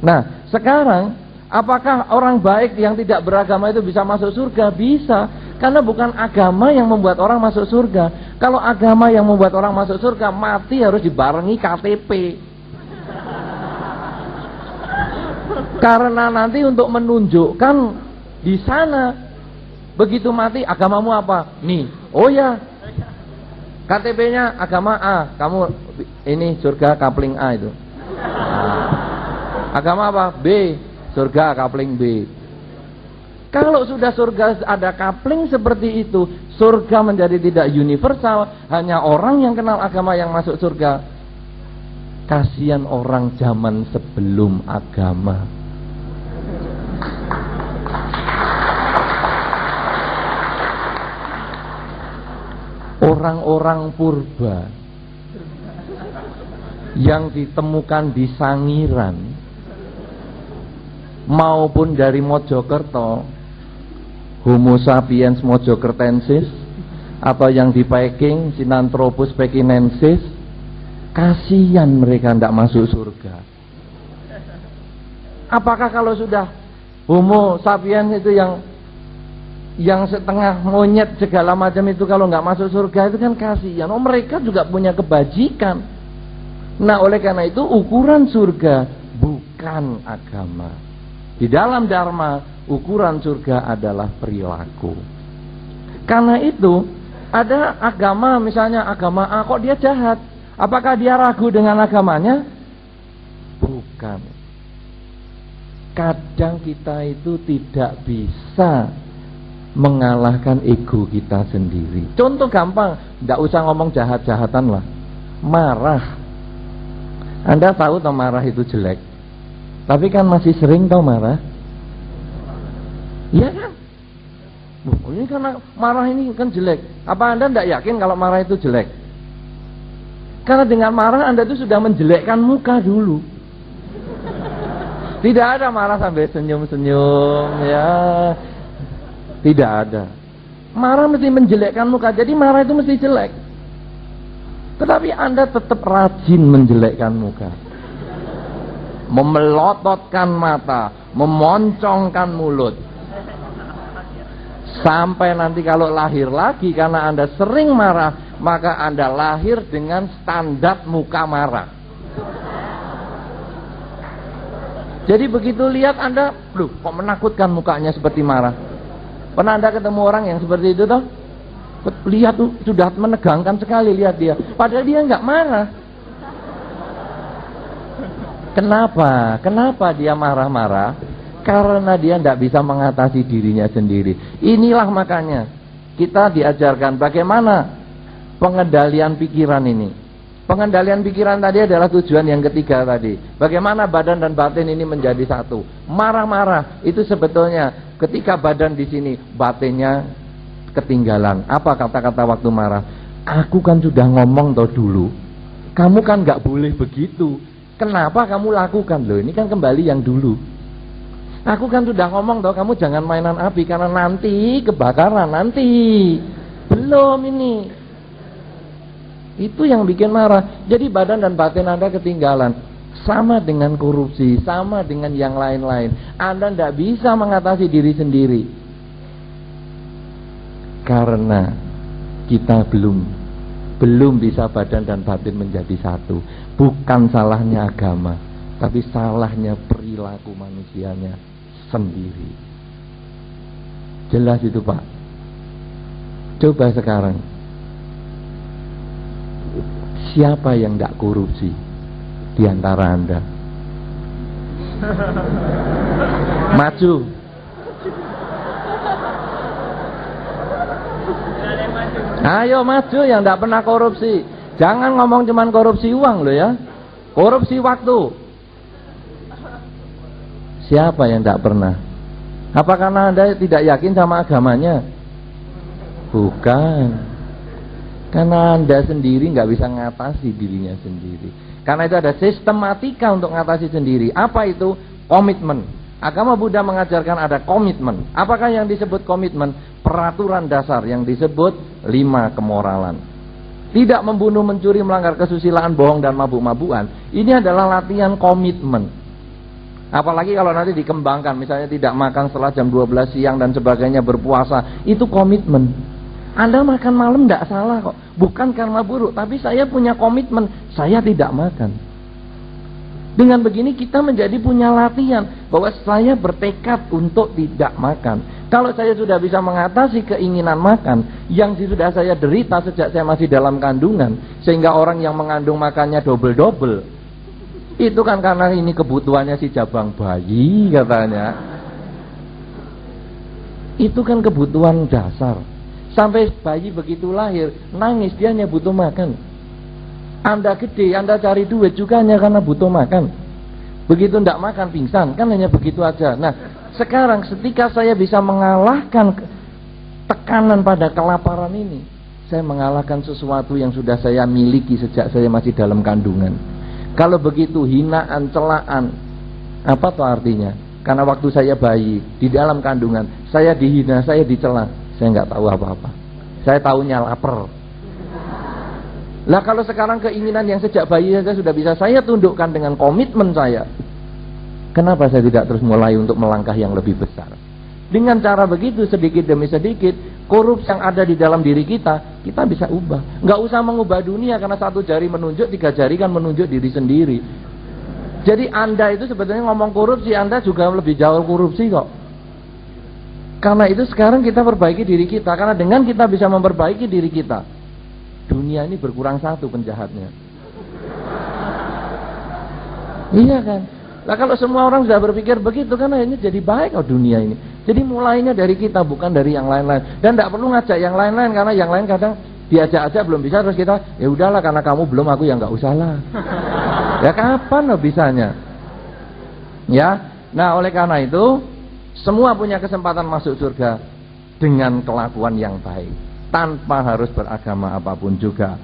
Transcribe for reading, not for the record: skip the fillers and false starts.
Nah, sekarang apakah orang baik yang tidak beragama itu bisa masuk surga? Bisa, karena bukan agama yang membuat orang masuk surga. Kalau agama yang membuat orang masuk surga, mati harus dibarengi KTP. Karena nanti untuk menunjukkan di sana, begitu mati agamamu apa? Nih, oh ya, KTP-nya agama A, kamu ini surga kapling A itu. Agama apa? B, surga kapling B. Kalau sudah surga ada kapling seperti itu, surga menjadi tidak universal, hanya orang yang kenal agama yang masuk surga. Kasihan orang zaman sebelum agama. Orang-orang purba yang ditemukan di Sangiran maupun dari Mojokerto, Homo sapiens mojokertensis, atau yang di Peking, Sinanthropus pekinensis, kasihan mereka tidak masuk surga. Apakah kalau sudah Homo sapiens itu yang setengah monyet segala macam itu, kalau nggak masuk surga itu kan kasihan. Oh, mereka juga punya kebajikan. Nah, oleh karena itu ukuran surga bukan agama. Di dalam Dharma, ukuran surga adalah perilaku. Karena itu, ada agama, misalnya agama A, kok dia jahat? Apakah dia ragu dengan agamanya? Bukan. Kadang kita itu tidak bisa mengalahkan ego kita sendiri. Contoh gampang, tidak usah ngomong jahat-jahatan lah. Marah. Anda tahu toh marah itu jelek, tapi kan masih sering toh marah. Iya kan? Ini karena marah ini kan jelek. Apa Anda tidak yakin kalau marah itu jelek? Karena dengan marah Anda itu sudah menjelekkan muka dulu. Tidak ada marah sampai senyum-senyum, ya. Tidak ada. Marah mesti menjelekkan muka. Jadi marah itu mesti jelek. Tetapi Anda tetap rajin menjelekkan muka, memelototkan mata, memoncongkan mulut, sampai nanti kalau lahir lagi karena Anda sering marah, maka Anda lahir dengan standar muka marah. Jadi begitu lihat Anda, loh kok menakutkan mukanya seperti marah. Pernah Anda ketemu orang yang seperti itu toh? Lihat tuh, sudah menegangkan sekali lihat dia. Padahal dia nggak marah. Kenapa? Kenapa dia marah-marah? Karena dia tidak bisa mengatasi dirinya sendiri. Inilah makanya kita diajarkan bagaimana pengendalian pikiran ini. Pengendalian pikiran tadi adalah tujuan yang ketiga tadi. Bagaimana badan dan batin ini menjadi satu. Marah-marah itu sebetulnya ketika badan di sini, batinnya ketinggalan. Apa kata-kata waktu marah? Aku kan sudah ngomong toh dulu, kamu kan nggak boleh begitu. Kenapa kamu lakukan? Loh, ini kan kembali yang dulu. Aku kan sudah ngomong toh, kamu jangan mainan api karena nanti kebakaran, nanti belum ini. Itu yang bikin marah. Jadi badan dan batin Anda ketinggalan. Sama dengan korupsi, sama dengan yang lain-lain. Anda tidak bisa mengatasi diri sendiri. Karena kita belum bisa badan dan batin menjadi satu. Bukan salahnya agama, tapi salahnya perilaku manusianya sendiri. Jelas itu Pak. Coba sekarang, siapa yang tidak korupsi di antara Anda? Maju. Ayo maju yang tidak pernah korupsi. Jangan ngomong cuman korupsi uang loh ya. Korupsi waktu. Siapa yang tidak pernah? Apa karena Anda tidak yakin sama agamanya? Bukan. Karena Anda sendiri nggak bisa ngatasi dirinya sendiri. Karena itu ada sistematika untuk ngatasi sendiri. Apa itu? Komitmen. Agama Buddha mengajarkan ada komitmen. Apakah yang disebut komitmen? Peraturan dasar yang disebut 5 kemoralan. Tidak membunuh, mencuri, melanggar kesusilaan, bohong dan mabuk-mabukan. Ini adalah latihan komitmen. Apalagi kalau nanti dikembangkan, misalnya tidak makan setelah jam 12 siang dan sebagainya, berpuasa, itu komitmen. Anda makan malam tidak salah kok, bukan karena buruk, tapi saya punya komitmen, saya tidak makan. Dengan begini kita menjadi punya latihan bahwa saya bertekad untuk tidak makan. Kalau saya sudah bisa mengatasi keinginan makan yang sudah saya derita sejak saya masih dalam kandungan, sehingga orang yang mengandung makannya double-double, itu kan karena ini kebutuhannya si jabang bayi katanya. Itu kan kebutuhan dasar. Sampai bayi begitu lahir nangis, dia hanya butuh makan. Anda gede, Anda cari duit juga hanya karena butuh makan. Begitu tidak makan pingsan, kan hanya begitu aja. Nah, sekarang ketika saya bisa mengalahkan tekanan pada kelaparan ini, saya mengalahkan sesuatu yang sudah saya miliki sejak saya masih dalam kandungan. Kalau begitu hinaan, celaan, apa tuh artinya? Karena waktu saya bayi di dalam kandungan, saya dihina, saya dicela, saya nggak tahu apa-apa. Saya tahunya lapar. Lah kalau sekarang keinginan yang sejak bayi saja sudah bisa saya tundukkan dengan komitmen saya, kenapa saya tidak terus mulai untuk melangkah yang lebih besar? Dengan cara begitu, sedikit demi sedikit, korupsi yang ada di dalam diri kita bisa ubah. Nggak usah mengubah dunia, karena satu jari menunjuk, tiga jari kan menunjuk diri sendiri. Jadi Anda itu sebetulnya ngomong korupsi, Anda juga lebih jauh korupsi kok. Karena itu sekarang kita perbaiki diri kita, karena dengan kita bisa memperbaiki diri kita, dunia ini berkurang satu penjahatnya. Iya kan? Nah kalau semua orang sudah berpikir begitu, kan ini jadi baik dunia ini. Jadi mulainya dari kita, bukan dari yang lain-lain. Dan tidak perlu ngajak yang lain-lain, karena yang lain kadang diajak aja belum bisa, terus kita ya udahlah karena kamu belum, aku ya nggak usah lah. Ya kapan bisanya? Ya. Nah oleh karena itu semua punya kesempatan masuk surga dengan kelakuan yang baik, tanpa harus beragama apapun juga.